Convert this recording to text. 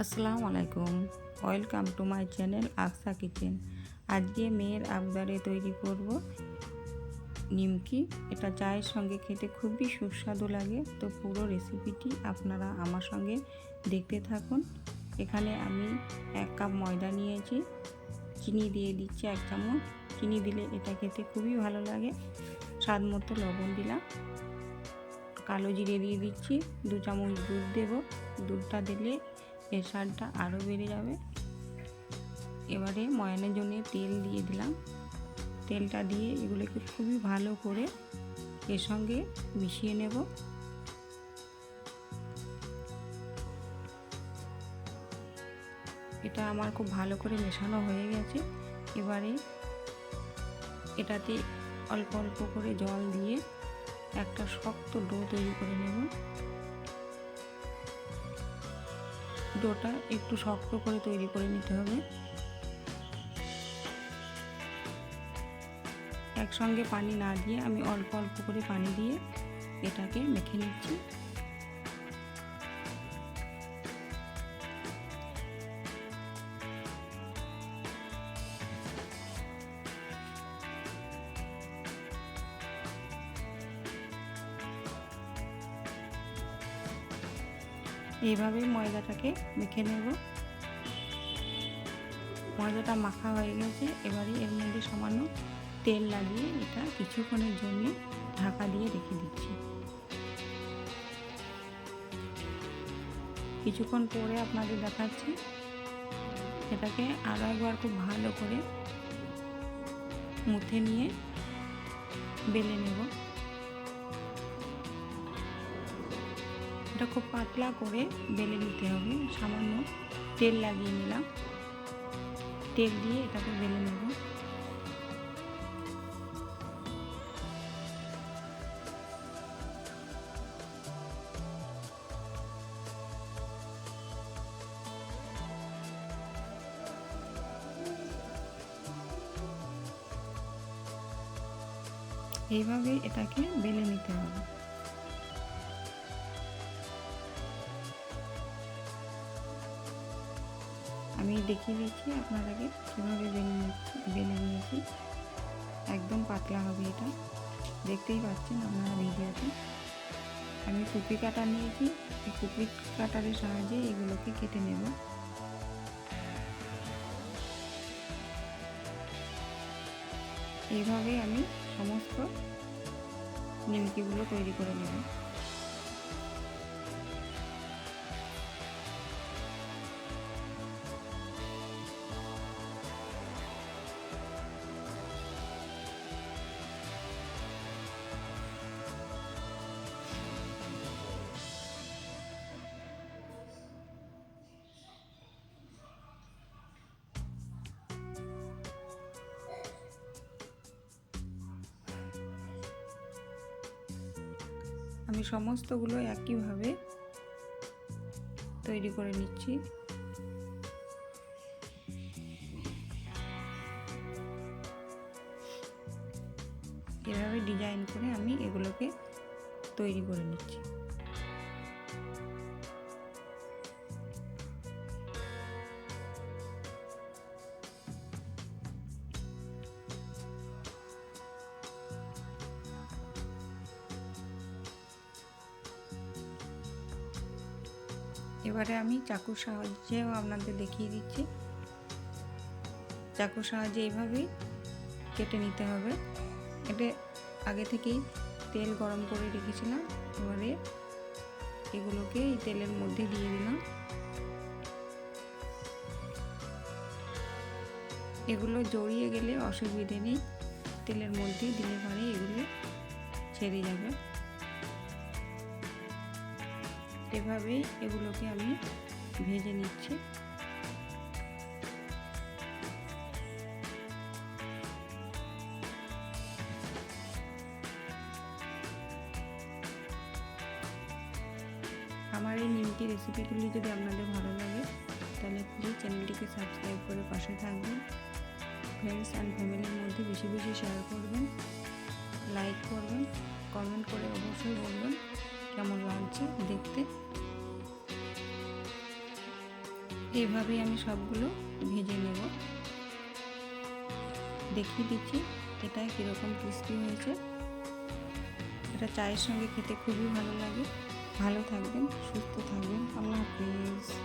আসসালামু আলাইকুম, welcome to my channel Aqsa kitchen. আজকে মেয়ের আবদারে তৈরি করব নিমকি। এটা চায়ের সঙ্গে খেতে খুবই সুস্বাদু লাগে। তো পুরো রেসিপিটি আপনারা আমার সঙ্গে দেখতে থাকুন। এখানে আমি 1 কাপ ময়দা নিয়েছি, চিনি দিয়ে দিচ্ছি 1 চামচ। চিনি দিলে এটা খেতে খুবই ভালো লাগে। স্বাদ মতো লবণ দিলাম, কালো জিরে দিয়ে দিচ্ছি, 2 চামচ দুধ দেব। দুধটা দিলে এর স্বাদটা আরও বেড়ে যাবে। এবারে ময়ানের জন্য তেল দিয়ে দিলাম। তেলটা দিয়ে এগুলোকে খুবই ভালো করে এর সঙ্গে মিশিয়ে নেব। এটা আমার খুব ভালো করে মেশানো হয়ে গেছে। এবারে এটাতে অল্প অল্প করে জল দিয়ে একটা শক্ত ডো তৈরি করে নেব। ডোটা একটু শক্ত করে তৈরি করে নিতে হবে। একসঙ্গে পানি না দিয়ে আমি অল্প অল্প করে পানি দিয়ে এটাকে মেখে নিচ্ছি। এইভাবে ময়দাটাকে মেখে নেব। ময়দাটা মাখা হয়ে গেছে। এবারে এর মধ্যে সামান্য তেল লাগিয়ে এটা কিছুক্ষণের জন্য ঢাকা দিয়ে রেখে দিচ্ছি। কিছুক্ষণ পরে আপনাদের দেখাচ্ছি। এটাকে আরও একবার খুব ভালো করে মুথে নিয়ে বেলে নেব। এটা খুব পাতলা করে বেলে নিতে হবে। সামান্য তেল লাগিয়ে নিলাম, তেল দিয়ে এটাকে বেলে নেব। এইভাবে এটাকে বেলে নিতে হবে। আমি দেখিয়ে দিচ্ছি আপনাদেরকে কীভাবে বেলে নিয়েছি। একদম পাতলা হবে এটা, দেখতেই পাচ্ছেন আপনারা ভিডিওতে। আমি কুপি কাটার নিয়েছি, এই কুপি কাটারের সাহায্যে এগুলোকে কেটে নেব। এইভাবে আমি সমস্ত নিমকিগুলো তৈরি করে নেব। আমি সমস্তগুলো একইভাবে তৈরি করে নিচ্ছি। এভাবে ডিজাইন করে আমি এগুলোকে তৈরি করে নিচ্ছি। এবারে আমি চাকুর সাহায্যেও আপনাদের দেখিয়ে দিচ্ছি। চাকুর সাহায্যে এইভাবেই কেটে নিতে হবে। এটা আগে থেকেই তেল গরম করে রেখেছিলাম। এবারে এগুলোকে এই তেলের মধ্যে দিয়ে দিলাম। এগুলো জড়িয়ে গেলে অসুবিধে নেই, তেলের মধ্যে দিলে পরে এগুলো ছেড়ে যাবে। এভাবেই এগুলোকে আমি ভেজে নিচ্ছি। আমার এই নিমকি রেসিপিগুলি যদি আপনাদের ভালো লাগে তাহলে প্লিজ চ্যানেলটিকে সাবস্ক্রাইব করে পাশে থাকবেন। ফ্রেন্ডস অ্যান্ড ফ্যামিলির মধ্যে বেশি বেশি শেয়ার করবেন, লাইক করবেন, কমেন্ট করে অবশ্যই বলবেন কেমন লাগছে দেখতে। এইভাবেই আমি সবগুলো ভেজে নেব। দেখিয়ে দিচ্ছি এটা কীরকম ক্রিস্পি হয়েছে। এটা চায়ের সঙ্গে খেতে খুবই ভালো লাগে। ভালো থাকবেন, সুস্থ থাকবেন। আল্লাহ হাফিজ।